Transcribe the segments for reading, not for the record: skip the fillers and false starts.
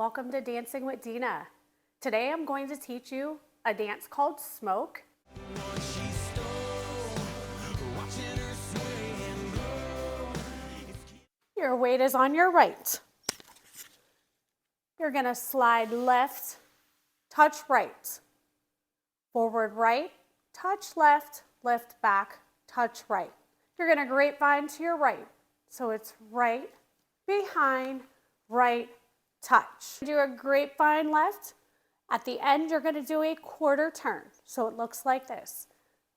welcome to Dancing with Dina. Today I'm going to teach you a dance called Smoke. Your weight is on your right. You're going to slide left, touch right. Forward right, touch left, lift back, touch right. You're going to grapevine to your right. So it's right, behind, right, touch. Do a grapevine left. At the end, you're going to do a quarter turn. So it looks like this.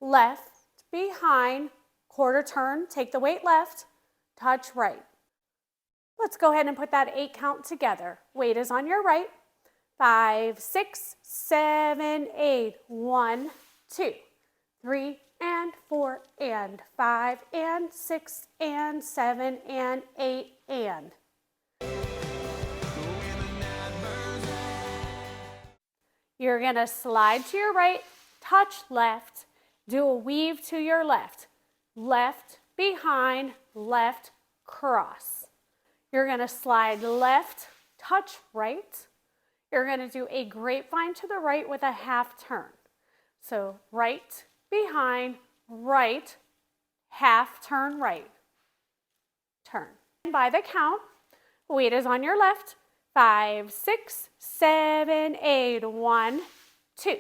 Left, behind, quarter turn, take the weight left, touch right. Let's go ahead and put that 8 count together. Weight is on your right. 5, 6, 7, 8. 1, 2, 3, and 4, and 5, and 6, and 7, and 8, and. You're going to slide to your right, touch left, do a weave to your left. Left, behind, left, cross. You're going to slide left, touch right. You're going to do a grapevine to the right with a half turn. So right, behind, right, half turn right, turn. By the count, weight is on your left. 5, 6, 7, 8. 1, 2,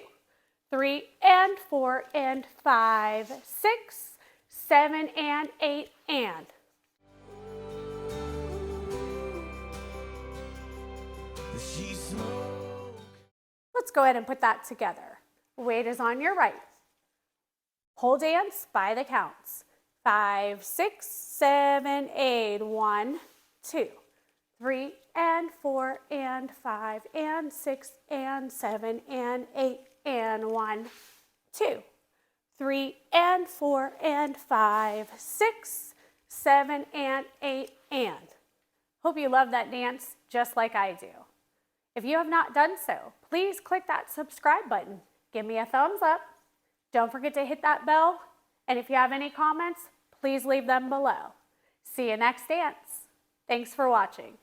3, and 4, and 5, 6, 7, and 8, and. Let's go ahead and put that together. Weight is on your right. Whole dance by the counts. 5, 6, 7, 8. 1, 2, 3, and 4, and 5, and 6, and 7, and 8, and 1, 2, 3, and 4, and 5, 6, 7, and 8, and. Hope you love that dance just like I do. If you have not done so, please click that subscribe button. Give me a thumbs up. Don't forget to hit that bell. And if you have any comments, please leave them below. See you next dance. Thanks for watching.